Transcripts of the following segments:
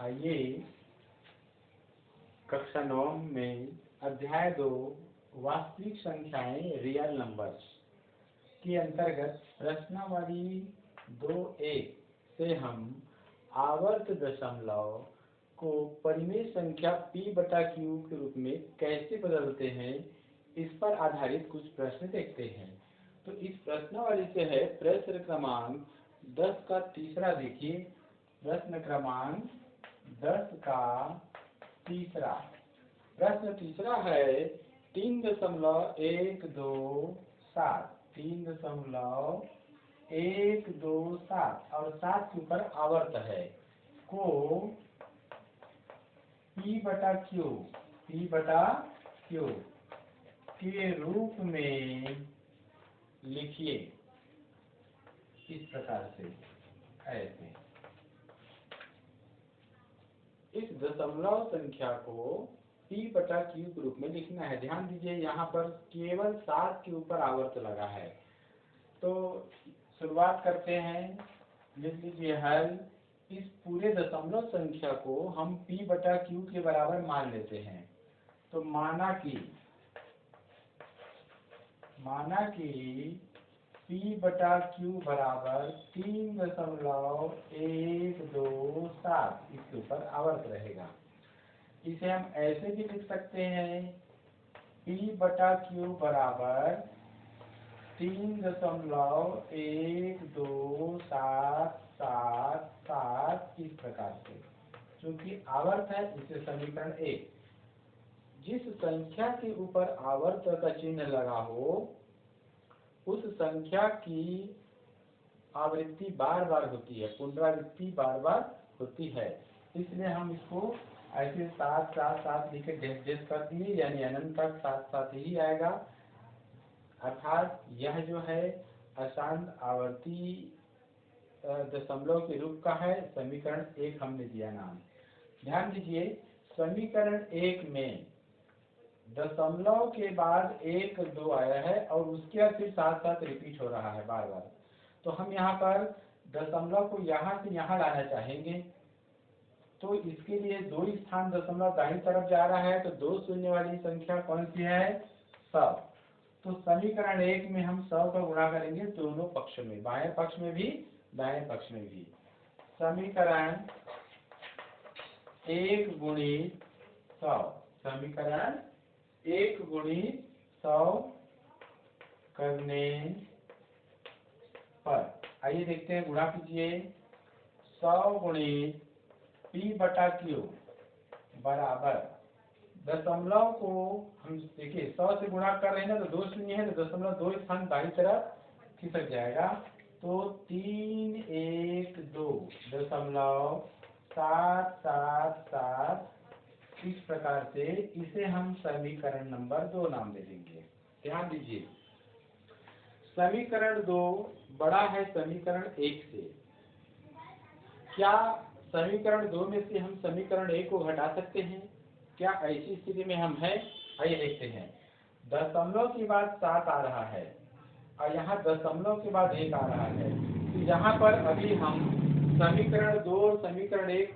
आइए कक्षा 9 में अध्याय 2 वास्तविक संख्याएं रियल नंबर्स के अंतर्गत प्रश्नावली 2.1 से हम आवर्त दशमलव को परिमेय संख्या p/q के रूप में कैसे बदलते हैं, इस पर आधारित कुछ प्रश्न देखते हैं। तो इस प्रश्नावली से है प्रश्न क्रमांक 10 का तीसरा। देखिए प्रश्न क्रमांक 10 का तीसरा प्रश्न तीसरा है 3.127 और 7 के ऊपर आवर्त है को p/q के रूप में लिखिए। इस प्रकार से ऐसे इस दशमलव संख्या को p/q के रूप में लिखना है। ध्यान दीजिए यहाँ पर केवल 7 के ऊपर आवर्त लगा है। तो शुरुआत करते हैं। लिख लीजिए हल। इस पूरे दशमलव संख्या को हम p/q के बराबर मान लेते हैं। तो माना कि p/q बराबर 3.127 इसके ऊपर आवर्त रहेगा। इसे हम ऐसे भी लिख सकते हैं p/q बराबर 3.12777 इस प्रकार से, क्योंकि आवर्त है। इसे समीकरण 1। जिस संख्या के ऊपर आवर्त का चिन्ह लगा हो उस संख्या की आवृत्ति बार बार होती है, पुनरावृत्ति बार बार होती है। इसलिए हम इसको ऐसे 7 लिखे डेस कर दिए, यानी अनंत तक 7 ही आएगा। अर्थात यह जो है अशांत आवर्ती दशमलव के रूप का है। समीकरण 1 हमने दिया नाम। ध्यान दीजिए समीकरण 1 में दशमलव के बाद 1 2 आया है और उसके बाद फिर 7 रिपीट हो रहा है बार बार। तो हम यहाँ पर दशमलव को यहाँ से यहाँ लाना चाहेंगे। तो इसके लिए 2 स्थान दशमलव दाहिनी तरफ जा रहा है। तो 2 शून्य वाली संख्या कौन सी है? 100। तो समीकरण 1 में हम 100 का गुणा करेंगे दोनों पक्ष में, बाएं पक्ष में भी दाएं पक्ष में भी। समीकरण 1 गुणित 100 समीकरण 1 गुणित 100 करने पर आइए देखते हैं। गुणा कीजिए। 100 गुणित p/q बराबर दशमलव को हम देखिए 100 से गुणा कर रहे हैं ना, तो 2 शून्य है तो दशमलव 2 स्थान दाईं तरफ खिसक जाएगा। तो 312.777 इस प्रकार से इसे हम समीकरण नंबर 2 नाम दे देंगे। ध्यान दीजिए समीकरण 2 बड़ा है समीकरण 1 से। क्या समीकरण 2 में से हम समीकरण 1 को घटा सकते हैं? क्या ऐसी स्थिति में हम हैं? आइए देखते हैं। दशमलव के बाद 7 आ रहा है और यहाँ दशमलव के बाद 1 आ रहा है। तो यहाँ पर अभी हम समीकरण 2 और समीकरण 1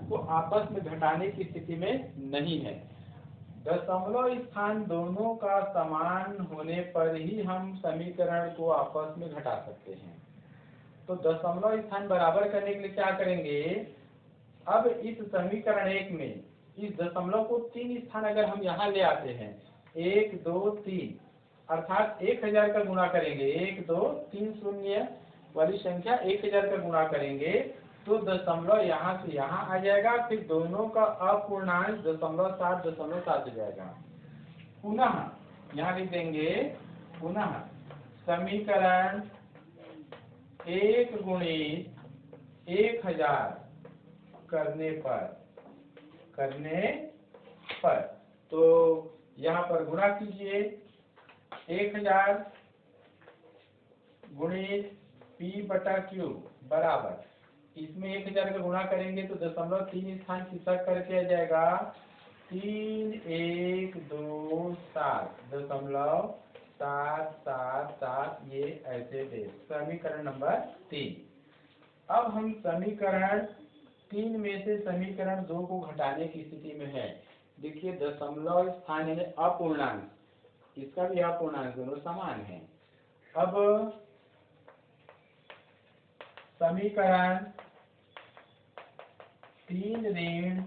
को आपस में घटाने की स्थिति में नहीं है। दशमलव स्थान दोनों का समान होने पर ही हम समीकरण को आपस में घटा सकते हैं। तो दशमलव स्थान बराबर करने के लिए क्या करेंगे? अब इस समीकरण 1 में इस दशमलव को 3 स्थान अगर हम यहाँ ले आते हैं 1 2 3 अर्थात 1000 का गुणा करेंगे। 1 2 3 शून्य वाली संख्या 1000 का गुणा करेंगे तो दशमलव यहाँ से यहाँ आ जाएगा। फिर दोनों का अपूर्णांक 0.7 हो जाएगा। पुनः यहाँ लिख देंगे। पुनः समीकरण 1 गुणित 1000 करने पर तो यहाँ पर गुणा कीजिए। 1000 गुणित p/q बराबर इसमें 1000 का गुणा करेंगे तो दशमलव 3 स्थान खिसक करके आ जाएगा 3127.777 ये ऐसे दे। समीकरण नंबर 3। अब हम समीकरण 3 में से समीकरण 2 को घटाने की स्थिति में है। देखिए दशमलव स्थान है अपूर्णांक, इसका भी अपूर्णांक, दोनों समान है। अब समीकरण 3 ऋण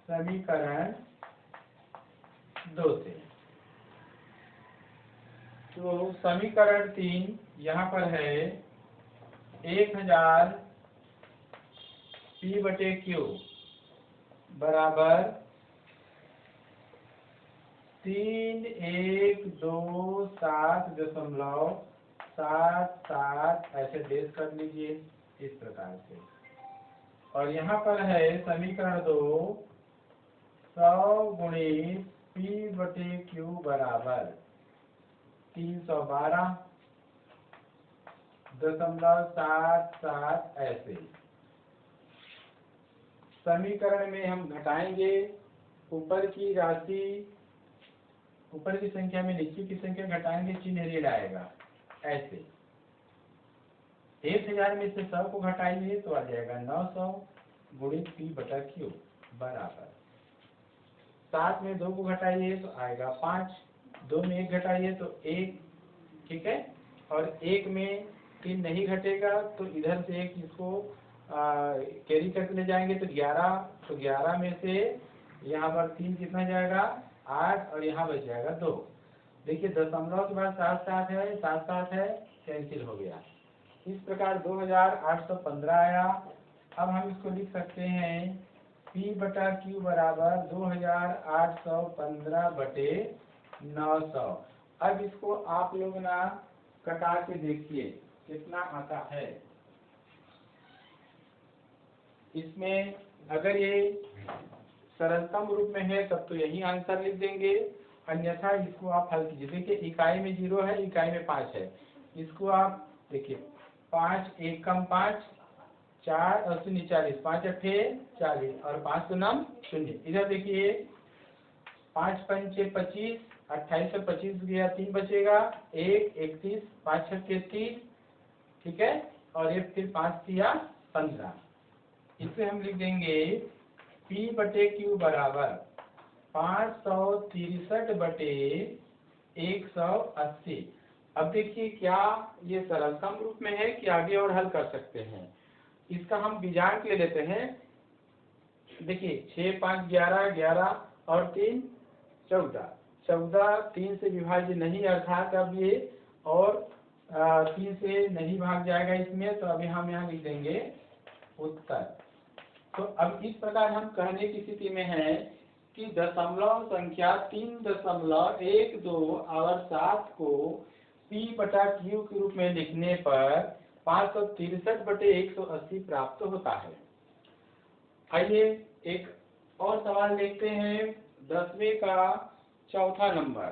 समीकरण 2 से, तो समीकरण 3 यहाँ पर है 1000 P/Q बराबर 3127.77 ऐसे डेज कर लीजिए इस प्रकार से। और यहाँ पर है समीकरण 2 100 गुणित P/Q बराबर 312.77 ऐसे। समीकरण में हम घटाएंगे, ऊपर की राशि, ऊपर की संख्या में नीचे की संख्या घटाएंगे, चिन्ह ऋण आएगा ऐसे। 1000 में से 100 को घटाइए तो आ जाएगा 900 गुणित P/Q बराबर 7 में 2 को घटाइए तो आएगा 5, 2 में 1 घटाइए तो 1, ठीक है। और 1 में 3 नहीं घटेगा तो इधर से 1 इसको कैरी करके ले जाएंगे तो 11, तो 11 में से यहाँ पर 3 कितना जाएगा 8 और यहाँ बच जाएगा 2। देखिए दशमलव के बाद 7 है, 7 है, कैंसिल हो गया। इस प्रकार 2815 आया। अब हम इसको लिख सकते हैं P/Q बराबर 2815/900। अब इसको आप लोग ना कटा के देखिए कितना आता है। इसमें अगर ये सरलतम रूप में है तब तो यही आंसर लिख देंगे, अन्यथा इसको आप हल कीजिए। देखिए इकाई में 0 है, इकाई में 5 है। इसको आप देखिए 5 1 कम 5 4 और 0 40, 5 अट्ठे 40 और 5 9 0। इधर देखिए 5 पंचे 25, 28 से 25 गया 3 बचेगा 1 31, 5 छक्के 30, ठीक है। और ये फिर 5 तिया 15। इसे हम लिख देंगे P/Q बराबर 563/180। अब देखिए क्या ये सरलतम रूप में है कि आगे और हल कर सकते हैं। इसका हम बीजांक ले लेते हैं। देखिए 6 5 11, 11 और 3 14, 14 3 से विभाज्य नहीं, अर्थात अब ये और 3 से नहीं भाग जाएगा इसमें, तो अभी हम यहाँ लिख देंगे उत्तर। तो अब इस प्रकार हम कहने की स्थिति में है कि दशमलव संख्या 3.12 और 7 को P/Q के रूप में लिखने पर 563/180 प्राप्त होता है। आइए एक और सवाल देखते हैं, 10वें का चौथा नंबर।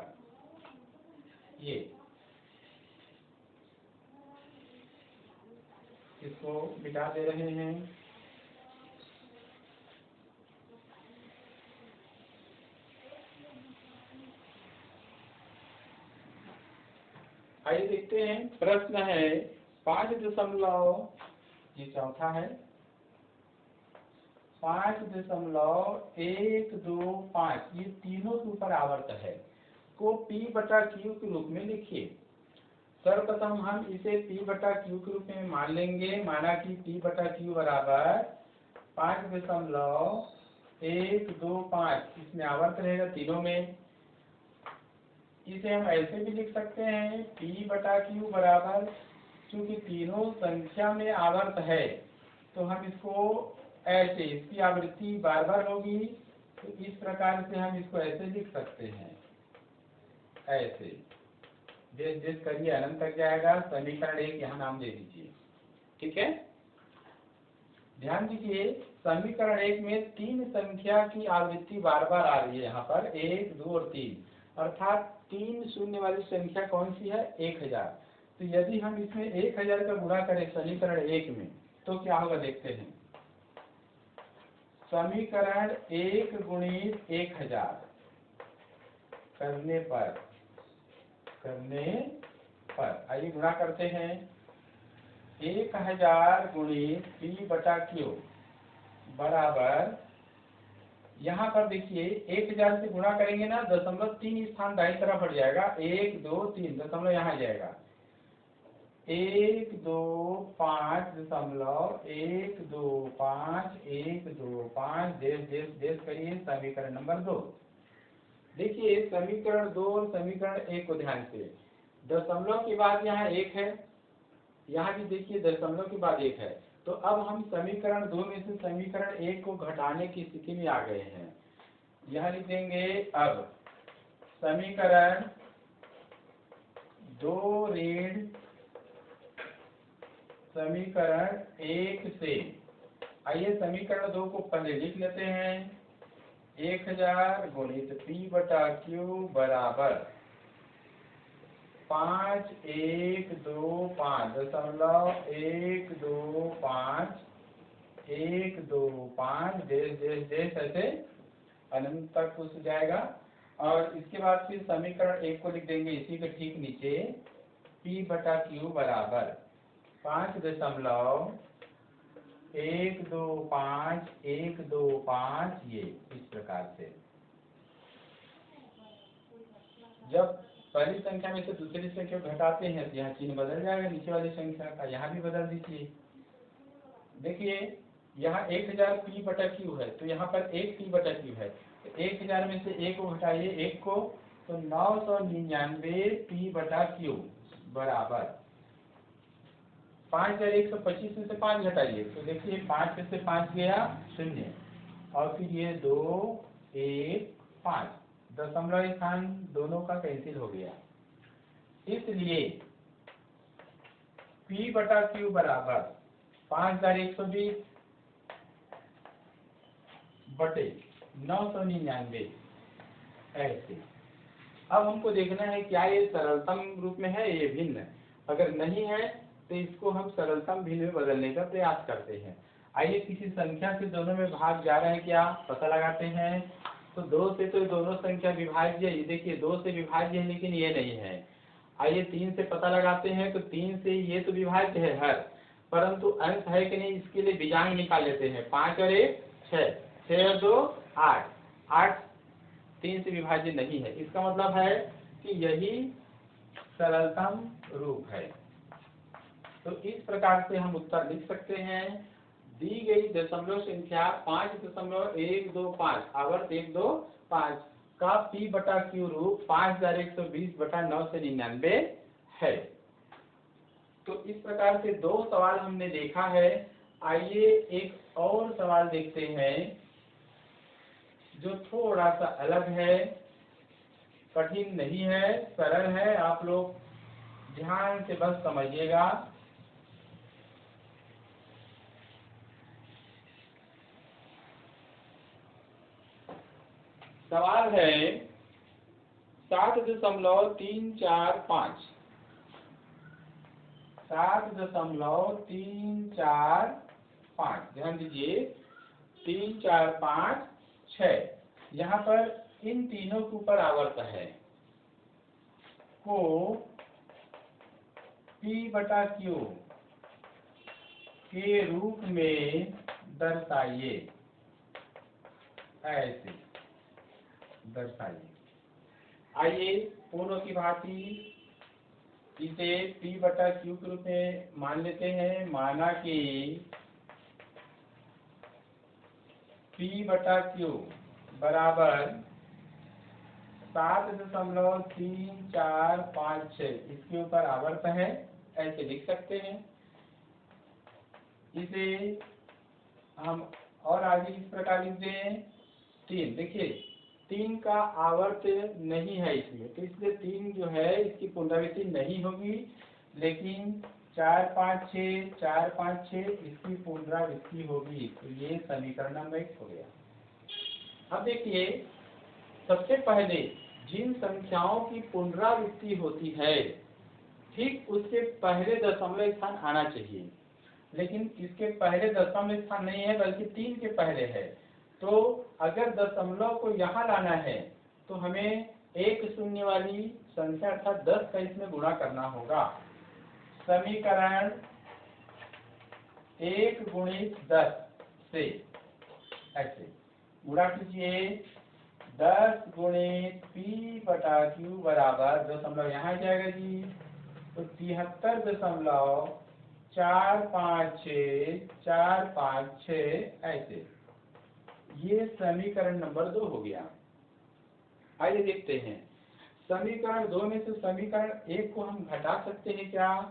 ये इसको मिटा दे रहे हैं। आइए देखते हैं, प्रश्न है 5. ये चौथा है 5.125, ये तीनों के ऊपर आवर्त है, को P/Q के रूप में लिखिए। सर्वप्रथम हम इसे P/Q के रूप में मान लेंगे। माना कि P/Q बराबर 5.125, इसमें आवर्त रहेगा तीनों में। इसे हम ऐसे भी लिख सकते हैं P/Q बराबर, क्योंकि तीनों संख्या में आवर्त है तो हम इसको ऐसे, इसकी आवृत्ति बार बार होगी, तो इस प्रकार से हम इसको ऐसे लिख सकते हैं, ऐसे देश देश करिए अनंत तक जाएगा। समीकरण 1 यहाँ नाम दे दीजिए, ठीक है। ध्यान दीजिए समीकरण 1 में 3 संख्या की आवृत्ति बार बार आ रही है, यहाँ पर 1 2 और 3, अर्थात 3 शून्य वाली संख्या कौन सी है 1000। तो यदि हम इसमें 1000 का गुणा करें समीकरण 1 में तो क्या होगा देखते हैं। समीकरण 1 गुणित 1000 करने पर आइए गुणा करते हैं। 1000 गुणित P बटा Q बराबर, यहाँ पर देखिए 1000 से गुणा करेंगे ना, 0.3 स्थान दाईं तरफ हट जाएगा, 1 2 3 दशमलव यहाँ जाएगा, 1 2 5 दशमलव 1 2 5 1 2 5 देश देश देश करिए समीकरण नंबर 2। देखिए समीकरण 2 और समीकरण 1 को ध्यान से, दशमलव के बाद यहाँ 1 है, यहाँ भी देखिए दशमलव के बाद 1 है, तो अब हम समीकरण 2 में से समीकरण 1 को घटाने की स्थिति में आ गए हैं। यह लिख देंगे अब समीकरण 2 ऋण समीकरण 1 से, आइए समीकरण 2 को पहले लिख लेते हैं, 1000 गुणित P बटा Q बराबर 5 1 2 5 दशमलव 1 2 5 1 2 5 देश देश देश ऐसे अनंत तक कुछ जाएगा। और इसके बाद फिर समीकरण 1 को लिख देंगे इसी के ठीक नीचे, P बटा Q बराबर 5 दशमलव 1 2 5 1 2 5, ये इस प्रकार से। जब पहली संख्या में से दूसरी संख्या घटाते हैं तो यहाँ चिन्ह बदल जाएगा, नीचे वाली संख्या का यहाँ भी बदल दीजिए। देखिए यहाँ 1000 P बटा Q है, तो यहाँ पर 1 P बटा Q है, तो 1000 में से 1 को घटाइए 1 को, तो 999 P बटा Q बराबर 5125 में से 5 घटाइए, तो देखिए 5 में से 5 गया 0, और फिर ये 2 1 5 दशमलव स्थान दोनों का कैंसिल हो गया, इसलिए P बटा Q बराबर 5120 बटे 999 ऐसे। अब हमको देखना है क्या ये सरलतम रूप में है, ये भिन्न, अगर नहीं है तो इसको हम सरलतम भिन्न में बदलने का प्रयास करते हैं। आइए किसी संख्या से दोनों में भाग जा रहे हैं क्या पता लगाते हैं। तो 2 से तो दोनों संख्या विभाज्य है, ये देखिए 2 से विभाज्य है लेकिन ये नहीं है। आइए 3 से पता लगाते हैं, तो 3 से ये तो विभाज्य है हर, परंतु अंश है कि नहीं इसके लिए बीजांग निकाल लेते हैं, 5 और 1 6, 6 और 2 8, 8 3 से विभाज्य नहीं है, इसका मतलब है कि यही सरलतम रूप है। तो इस प्रकार से हम उत्तर लिख सकते हैं, दी गई दशमलव संख्या 5.125 आवर्त 125 का P बटा Q रूप 5120 बटा 999 है। तो इस प्रकार से 2 सवाल हमने देखा है। आइए एक और सवाल देखते हैं जो थोड़ा सा अलग है, कठिन नहीं है, सरल है, आप लोग ध्यान से बस समझिएगा। सवाल है 7.345 7.345, ध्यान दीजिए 3 4 5 6, यहाँ पर इन तीनों के ऊपर आवर्त है को P बटा Q के रूप में दर्शाइए, ऐसे दर्शाइए। आइए पूर्व की भांति इसे P बटा Q के रूप में मान लेते हैं। माना कि P बटा Q बराबर 7.3456 इसके ऊपर आवर्त है, ऐसे लिख सकते हैं। इसे हम और आगे इस प्रकार लिख दें, 3, देखिए 3 का आवर्त नहीं है इसमें, तो इसलिए 3 जो है इसकी पुनरावृत्ति नहीं होगी, लेकिन 4 5 6 4 5 6 इसकी पुनरावृत्ति होगी, तो ये समीकरण नंबर 1 हो गया। अब देखिए सबसे पहले जिन संख्याओं की पुनरावृत्ति होती है ठीक उसके पहले दशमलव स्थान आना चाहिए, लेकिन इसके पहले दशमलव स्थान नहीं है बल्कि 3 के पहले है। तो अगर दशमलव को यहाँ लाना है तो हमें एक शून्य वाली संख्या अर्थात 10 का इसमें गुणा करना होगा। समीकरण 1 गुणित 10 से, ऐसे गुणा कीजिए 10 गुणित P/Q बराबर दशमलव यहाँ जाएगा जी, तो 73.456 ऐसे। ये समीकरण नंबर 2 हो गया। आइए देखते हैं समीकरण 2 में से समीकरण 1 को हम घटा सकते हैं क्या?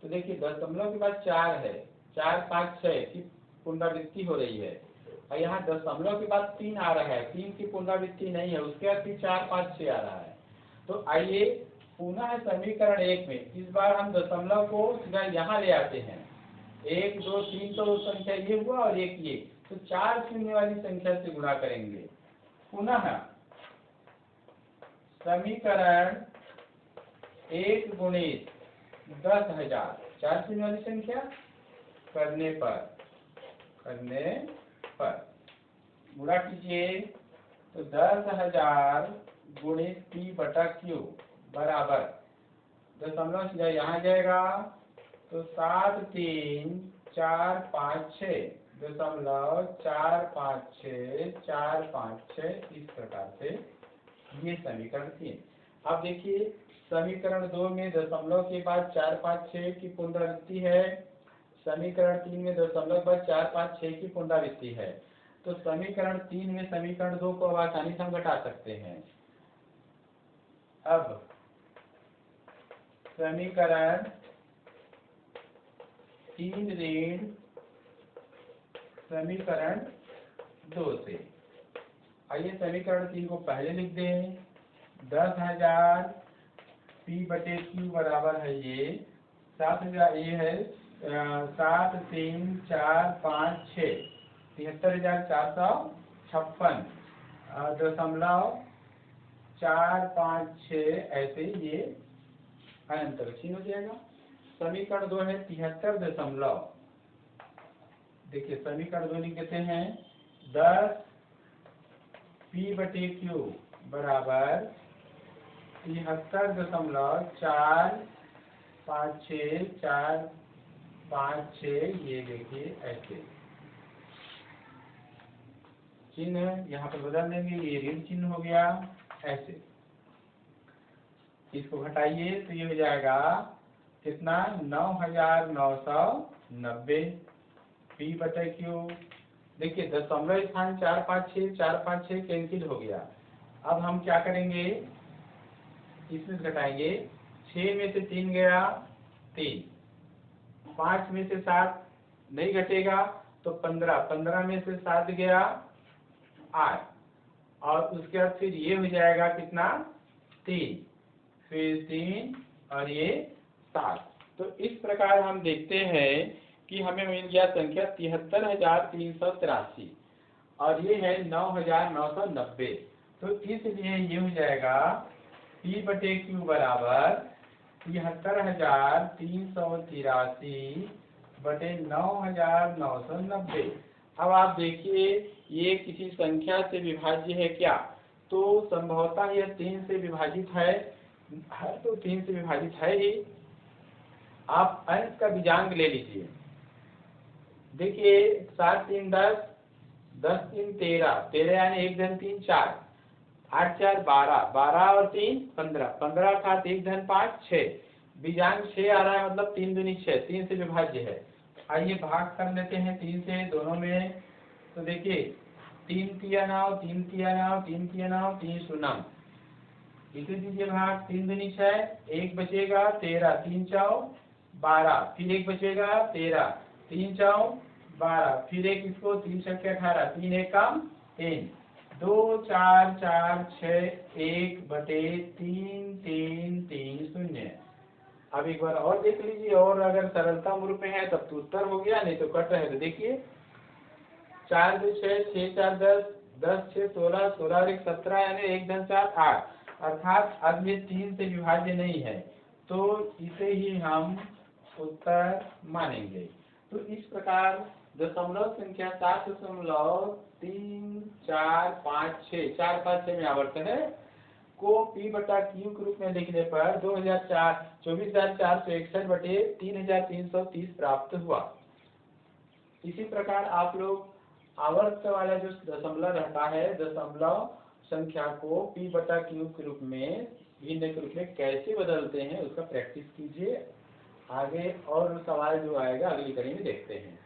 तो देखिए दशमलव के बाद 4 है, 4 5 6 की पुनरावृत्ति हो रही है, और यहाँ दशमलव के बाद 3 आ रहा है, 3 की पुनरावृत्ति नहीं है, उसके बाद फिर 4 5 6 आ रहा है। तो आइए पुनः समीकरण 1 में इस बार हम दशमलव को सीधा यहाँ ले आते हैं। 1 2 3 तो संख्या ये हुआ और एक ये, तो 4 शून्य वाली संख्या से गुणा करेंगे। पुनः समीकरण 1 गुणित 10,000 4 शून्य वाली संख्या करने पर गुणा कीजिए, तो 10,000 गुणित P/Q बराबर दशमलव सीधा यहाँ जाएगा, तो 73456.456 इस प्रकार से ये समीकरण 3। अब देखिए समीकरण 2 में दशमलव के बाद 4 5 6 की पुनरावृत्ति है, समीकरण 3 में दशमलव के बाद 4 5 6 की पुनरावृत्ति है। तो समीकरण 3 में समीकरण 2 को अब आसानी से हम घटा सकते हैं। अब समीकरण 3 ऋण समीकरण 2 से, आइए समीकरण 3 को पहले लिख दें। 10,000 P/Q बराबर है ये 7,000, ये है 7 3 4 5 6 73,456 दशमलव 456 ऐसे ये अनंतर चिन्ह हो जाएगा। समीकरण 2 है 73 दशमलव, देखिए समीकरण 2 लिख देते हैं 10 P/Q बराबर 73.456 ये देखिए ऐसे चिन्ह यहाँ पर बदल देंगे, ये ऋण चिन्ह हो गया ऐसे। इसको घटाइए तो ये हो जाएगा कितना 9,990 P/Q। देखिए दशमलव स्थान 4 5 6 कैंसिल हो गया। अब हम क्या करेंगे, इसमें घटाएंगे, 6 में से 3 गया 3, 5 में से 7 नहीं घटेगा तो 15, 15 में से 7 गया 8, और उसके बाद फिर ये हो जाएगा कितना 3, फिर 3 और ये 7। तो इस प्रकार हम देखते हैं कि हमें मिल गया संख्या 73,383 और ये है 9,990। तो इसलिए ये हो जाएगा P/Q बराबर 73,383/9,990। अब आप देखिए ये किसी संख्या से विभाज्य है क्या? तो संभवतः यह 3 से विभाजित है, तो 3 से विभाजित है ही। आप अंश का बीजांग ले लीजिए, देखिए 7 3 10, 10 3 13, 13 यानी 1 धन 3 4, 8 4 12, 12 और 3 15, 15 अर्थात 1 धन 5 6, बीजांग 6 आ रहा है, मतलब 3 दूनी 6, 3 से विभाज्य है। आइए भाग कर लेते हैं 3 से दोनों में, तो देखिए 3 तिया 9, 3 तिया 9, 3 तिया 9, 3 शून्य, इसे दीजिए भाग, 3 दूनी 6, 1 बचेगा 13, 3 4 12, फिर 1 बचेगा 13, 3 4 12, फिर एक इसको 3 6 18, 3 1 कम 3, 2 4 4 6 1/3 3 3 0। अब एक बार और देख लीजिए, और अगर सरलता रूप में है तब तो उत्तर हो गया, नहीं तो कट रहे। तो देखिए 4 2 6 6 4 10, 10 6 16, 16 और 1 17 यानी 1 धन 4 8, अर्थात अब ये 3 से विभाज्य नहीं है, तो इसे ही हम उत्तर मानेंगे। तो इस प्रकार दशमलव संख्या 7.3456 4 5 6 में आवर्त है को P/Q के रूप में लिखने पर 24,461/3330 प्राप्त हुआ। इसी प्रकार आप लोग आवर्त वाला जो दशमलव रहता है, दशमलव संख्या को p/q के रूप में, भिन्न के रूप में कैसे बदलते हैं उसका प्रैक्टिस कीजिए। आगे और सवाल जो आएगा अगली कड़ी में देखते हैं।